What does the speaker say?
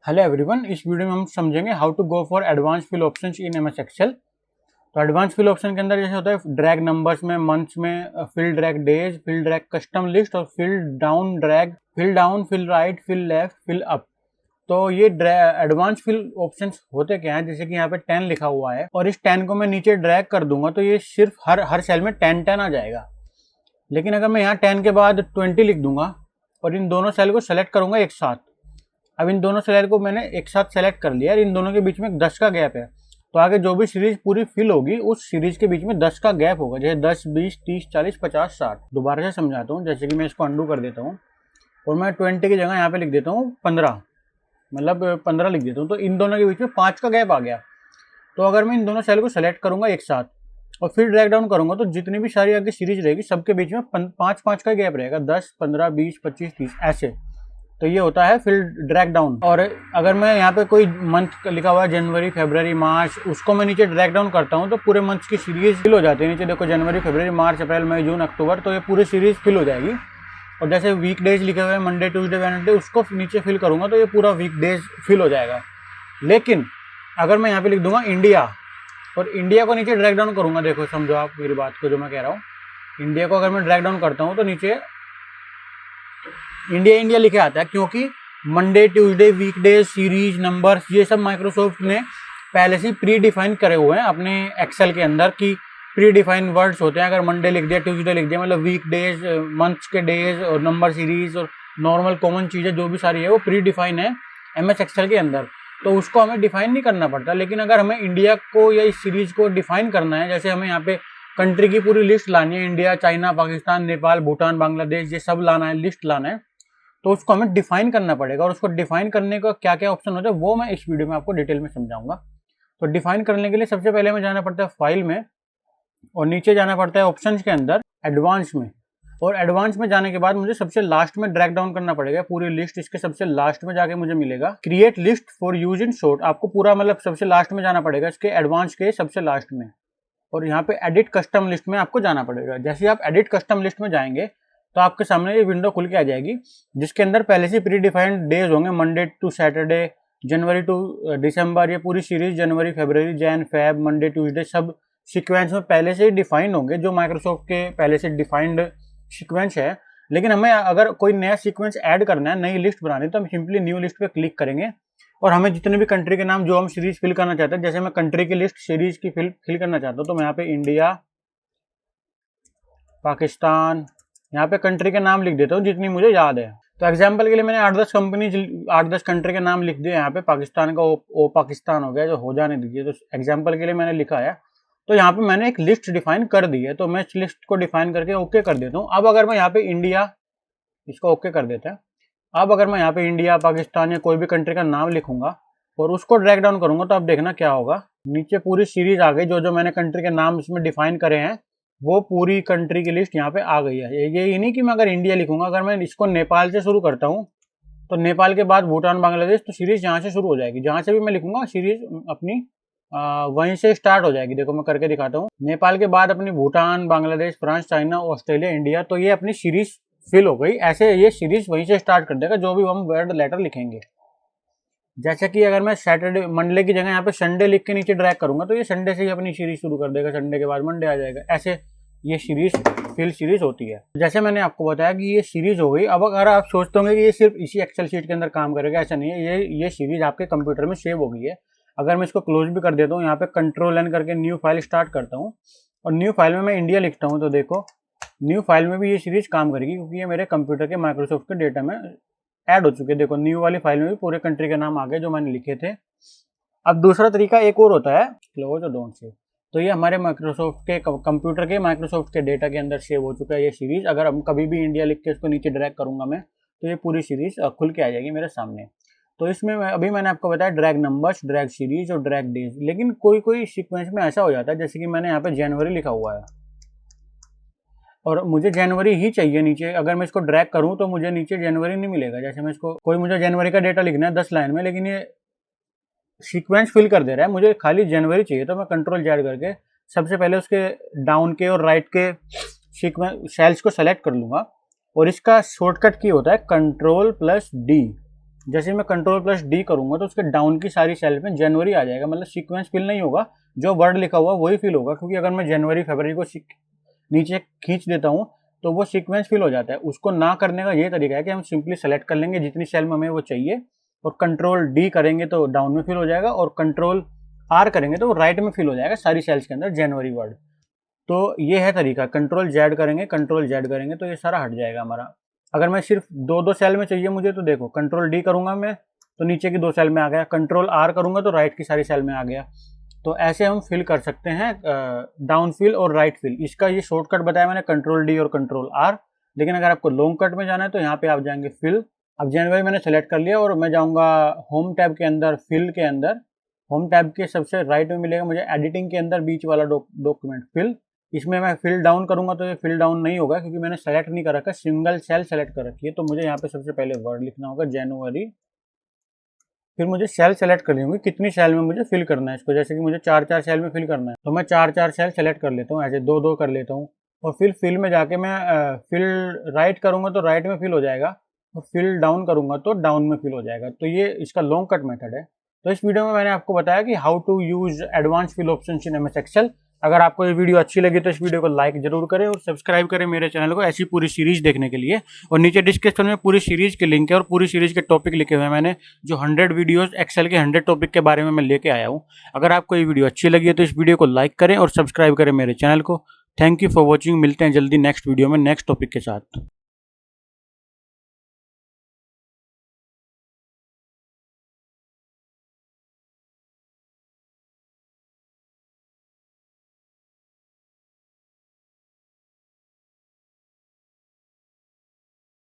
Hello everyone, इस video में हम समझेंगे how to go for advance fill options in MS Excel. तो एडवांस फिल ऑप्शन के अंदर जैसे होता है ड्रैग नंबर्स में, मंथ्स में, fill drag days, fill drag custom list और fill down drag, fill down, fill right, fill left, fill up. तो ये एडवांस फिल ऑप्शंस होते क्या हैं, जैसे कि यहाँ पे 10 लिखा हुआ है और इस 10 को मैं नीचे ड्रैग कर दूंगा तो ये सिर्फ हर सेल में 10 आ जाएगा। लेकिन अगर मैं यहाँ 10 के बाद 20 लिख दूंगा और इन दोनों सेल को सेलेक्ट करूंगा एक साथ, अब इन दोनों सेल को मैंने एक साथ सेलेक्ट कर लिया और इन दोनों के बीच में 10 का गैप है, तो आगे जो भी सीरीज पूरी फिल होगी उस सीरीज के बीच में 10 का गैप होगा, जैसे 10, 20, 30, 40, 50, 60। दोबारा से समझाता हूँ, जैसे कि मैं इसको अंडू कर देता हूँ और मैं 20 की जगह यहाँ पे लिख देता हूँ 15, मतलब 15 लिख देता हूँ, तो इन दोनों के बीच में 5 का गैप आ गया। तो अगर मैं इन दोनों सेल को सेलेक्ट करूंगा एक साथ और फिर ड्रैग डाउन करूंगा तो जितनी भी सारी आगे सीरीज रहेगी सबके बीच में 5 का गैप रहेगा, 10, 15, 20, 25, 30 ऐसे। तो ये होता है फिर ड्रैग डाउन। और अगर मैं यहाँ पे कोई मंथ लिखा हुआ है जनवरी, फरवरी, मार्च, उसको मैं नीचे ड्रैग डाउन करता हूँ तो पूरे मंथ्स की सीरीज फिल हो जाती है। नीचे देखो जनवरी, फरवरी, मार्च, अप्रैल, मई, जून, अक्टूबर, तो ये पूरी सीरीज फिल हो जाएगी। और जैसे वीक डेज लिखे हुए हैं मंडे, ट्यूसडे, वेडनेसडे, उसको नीचे फिल करूंगा तो ये पूरा वीक डेज फिल हो जाएगा। लेकिन अगर मैं यहाँ पे लिख दूंगा इंडिया और इंडिया को नीचे ड्रैग डाउन करूंगा, देखो समझो आप मेरी बात को जो मैं कह रहा हूँ, इंडिया को अगर मैं ड्रैग डाउन करता हूँ तो नीचे इंडिया इंडिया लिखे आता है, क्योंकि मंडे, ट्यूसडे, वीकडे, सीरीज, नंबर्स, ये सब माइक्रोसॉफ्ट ने पहले से प्री डिफाइन करे हुए हैं अपने एक्सेल के अंदर की प्री डिफाइन वर्ड्स होते हैं। अगर मंडे लिख दिया, ट्यूसडे लिख दिया, मतलब वीक डेज, मंथ्स के डेज और नंबर सीरीज और नॉर्मल कॉमन चीज़ें जो भी सारी है वो प्री डिफाइन है एमएस एक्सेल के अंदर, तो उसको हमें डिफाइन नहीं करना पड़ता। लेकिन अगर हमें इंडिया को या इस सीरीज को डिफाइन करना है, जैसे हमें यहाँ पे कंट्री की पूरी लिस्ट लानी है, इंडिया, चाइना, पाकिस्तान, नेपाल, भूटान, बांग्लादेश, ये सब लाना है, लिस्ट लाना है, तो उसको हमें डिफाइन करना पड़ेगा। और उसको डिफाइन करने का क्या क्या ऑप्शन होता है वो मैं इस वीडियो में आपको डिटेल में समझाऊंगा। तो डिफाइन करने के लिए सबसे पहले हमें जाना पड़ता है फाइल में और नीचे जाना पड़ता है ऑप्शंस के अंदर एडवांस में। और एडवांस में जाने के बाद मुझे सबसे लास्ट में ड्रैग डाउन करना पड़ेगा पूरी लिस्ट, इसके सबसे लास्ट में जाके मुझे मिलेगा create list for use in short. आपको पूरा मतलब सबसे लास्ट में जाना पड़ेगा, इसके एडवांस के सबसे लास्ट में, और यहाँ पे एडिट कस्टम लिस्ट में आपको जाना पड़ेगा। जैसे आप एडिट कस्टम लिस्ट में जाएंगे तो आपके सामने ये विंडो खुल के आ जाएगी, जिसके अंदर पहले से प्री डिफाइंड डेज होंगे, Monday to Saturday, January to December, ये पूरी सीरीज जनवरी, फरवरी, जैन, फेब, मंडे, ट्यूसडे, सब सीक्वेंस में पहले से ही डिफाइंड होंगे, जो माइक्रोसॉफ्ट के पहले से डिफाइंड सीक्वेंस है। लेकिन हमें अगर कोई नया सीक्वेंस ऐड करना है, नई लिस्ट बनानी है, तो हम सिंपली न्यू लिस्ट पे क्लिक करेंगे और हमें जितने भी कंट्री के नाम जो हम सीरीज फिल करना चाहते हैं, जैसे मैं कंट्री की लिस्ट सीरीज की फिल करना चाहता हूँ, तो मैं यहाँ पे इंडिया, पाकिस्तान, यहाँ पे कंट्री के नाम लिख देता हूँ जितनी मुझे याद है। तो एग्जाम्पल के लिए मैंने 8-10 कंट्री के नाम लिख दिए यहाँ पे, पाकिस्तान का ओ पाकिस्तान हो गया, जो हो जाने दीजिए, तो एग्जाम्पल के लिए मैंने लिखा है। तो यहाँ पे मैंने एक लिस्ट डिफाइन कर दी है, तो मैं इस लिस्ट को डिफाइन करके ओके कर देता हूँ। अब अगर मैं यहाँ पे इंडिया, इसको ओके कर देता है। अब अगर मैं यहाँ पे इंडिया, पाकिस्तान या कोई भी कंट्री का नाम लिखूंगा और उसको ड्रैग डाउन करूंगा तो आप देखना क्या होगा, नीचे पूरी सीरीज आ गई, जो जो मैंने कंट्री के नाम इसमें डिफाइन करे हैं वो पूरी कंट्री की लिस्ट यहाँ पे आ गई है। ये नहीं कि मैं अगर इंडिया लिखूंगा, अगर मैं इसको नेपाल से शुरू करता हूँ तो नेपाल के बाद भूटान, बांग्लादेश, तो सीरीज यहाँ से शुरू हो जाएगी, जहाँ से भी मैं लिखूंगा सीरीज अपनी वहीं से स्टार्ट हो जाएगी। देखो मैं करके दिखाता हूँ, नेपाल के बाद अपनी Bhutan, Bangladesh, France, China, Australia, India, तो ये अपनी सीरीज फिल हो गई। ऐसे ये सीरीज वहीं से स्टार्ट कर देगा जो भी हम वर्ड लेटर लिखेंगे। जैसे कि अगर मैं सैटरडे, मंडे की जगह यहाँ पे संडे लिख के नीचे ड्रैग करूंगा तो ये संडे से ही अपनी सीरीज शुरू कर देगा, संडे के बाद मंडे आ जाएगा। ऐसे ये सीरीज फिल सीरीज होती है। जैसे मैंने आपको बताया कि ये सीरीज हो गई। अब अगर आप सोचते होंगे कि ये सिर्फ इसी एक्सेल शीट के अंदर काम करेगा, ऐसा नहीं है, ये सीरीज आपके कंप्यूटर में सेव हो गई है। अगर मैं इसको क्लोज भी कर देता हूँ, यहाँ पे कंट्रोल एन करके न्यू फाइल स्टार्ट करता हूँ और न्यू फाइल में मैं इंडिया लिखता हूँ, तो देखो न्यू फाइल में भी ये सीरीज काम करेगी, क्योंकि ये मेरे कंप्यूटर के माइक्रोसॉफ्ट के डेटा में ऐड हो चुके हैं। देखो न्यू वाली फाइल में भी पूरे कंट्री के नाम आ गए जो मैंने लिखे थे। अब दूसरा तरीका एक और होता है, क्लोज और डोंट सेव। तो ये हमारे माइक्रोसॉफ्ट के कंप्यूटर के माइक्रोसॉफ्ट के डेटा के अंदर सेव हो चुका है ये सीरीज। अगर हम कभी भी इंडिया लिख के इसको नीचे ड्रैग करूंगा मैं, तो ये पूरी सीरीज खुल के आ जाएगी मेरे सामने। तो इसमें अभी मैंने आपको बताया ड्रैग नंबर्स, ड्रैग सीरीज और ड्रैग डेज। लेकिन कोई कोई सीक्वेंस में ऐसा हो जाता है, जैसे कि मैंने यहाँ पे जनवरी लिखा हुआ है और मुझे जनवरी ही चाहिए नीचे, अगर मैं इसको ड्रैग करूं तो मुझे नीचे जनवरी नहीं मिलेगा। जैसे मैं इसको, कोई मुझे जनवरी का डेटा लिखना है 10 लाइन में, लेकिन ये सीक्वेंस फिल कर दे रहा है, मुझे खाली जनवरी चाहिए, तो मैं कंट्रोल जेड करके सबसे पहले उसके डाउन के और राइट के सीक्वेंस सेल्स को सेलेक्ट कर लूंगा और इसका शॉर्टकट की होता है कंट्रोल प्लस डी। जैसे मैं कंट्रोल+D करूंगा तो उसके डाउन की सारी सेल में जनवरी आ जाएगा, मतलब सीक्वेंस फिल नहीं होगा, जो वर्ड लिखा हुआ वही फिल होगा, क्योंकि अगर मैं जनवरी फरवरी को नीचे खींच देता हूँ तो वो सीक्वेंस फिल हो जाता है। उसको ना करने का ये तरीका है कि हम सिंपली सेलेक्ट कर लेंगे जितनी सेल में हमें वो चाहिए, और कंट्रोल D करेंगे तो डाउन में फिल हो जाएगा, और कंट्रोल R करेंगे तो वो राइट में फिल हो जाएगा सारी सेल्स के अंदर जनवरी वर्ड। तो ये है तरीका, कंट्रोल Z करेंगे तो ये सारा हट जाएगा हमारा। अगर मैं सिर्फ दो सेल में चाहिए मुझे, तो देखो कंट्रोल D करूंगा मैं तो नीचे की 2 सेल में आ गया, कंट्रोल R करूंगा तो राइट की सारी सेल में आ गया। तो ऐसे हम फिल कर सकते हैं डाउन फिल और राइट फिल। इसका ये शॉर्टकट बताया मैंने, कंट्रोल D और कंट्रोल R। लेकिन अगर आपको लॉन्ग कट में जाना है तो यहाँ पे आप जाएंगे फिल। अब जनवरी मैंने सेलेक्ट कर लिया और मैं जाऊँगा होम टैब के अंदर, फिल के अंदर। होम टैब के सबसे राइट में मिलेगा मुझे एडिटिंग के अंदर बीच वाला डॉक्यूमेंट फिल। इसमें मैं फिल डाउन करूंगा तो ये फिल डाउन नहीं होगा, क्योंकि मैंने सेलेक्ट नहीं कर रखा, सिंगल सेल सेलेक्ट कर रखी है। तो मुझे यहाँ पे सबसे पहले वर्ड लिखना होगा जनवरी, फिर मुझे सेल सेलेक्ट करनी होगी कितनी सेल में मुझे फिल करना है इसको। जैसे कि मुझे 4 सेल में फिल करना है तो मैं 4 सेल सेलेक्ट कर लेता हूँ, ऐसे 2 कर लेता हूँ। और फिर फिल में जाके मैं फिल राइट करूंगा तो राइट में फिल हो जाएगा, और फिल डाउन करूंगा तो डाउन में फिल हो जाएगा। तो ये इसका लॉन्ग कट मेथड है। तो इस वीडियो में मैंने आपको बताया कि how to use advance fill option in MS excel. अगर आपको ये वीडियो अच्छी लगी तो इस वीडियो को लाइक जरूर करें और सब्सक्राइब करें मेरे चैनल को ऐसी पूरी सीरीज देखने के लिए। और नीचे डिस्क्रिप्शन में पूरी सीरीज के लिंक है और पूरी सीरीज के टॉपिक लिखे हुए हैं मैंने, जो 100 वीडियोस एक्सेल के 100 टॉपिक के बारे में मैं लेके आया हूँ। अगर आपको ये वीडियो अच्छी लगी है तो इस वीडियो को लाइक करें और सब्सक्राइब करें मेरे चैनल को। Thank you for watching. मिलते हैं जल्दी नेक्स्ट वीडियो में नेक्स्ट टॉपिक के साथ।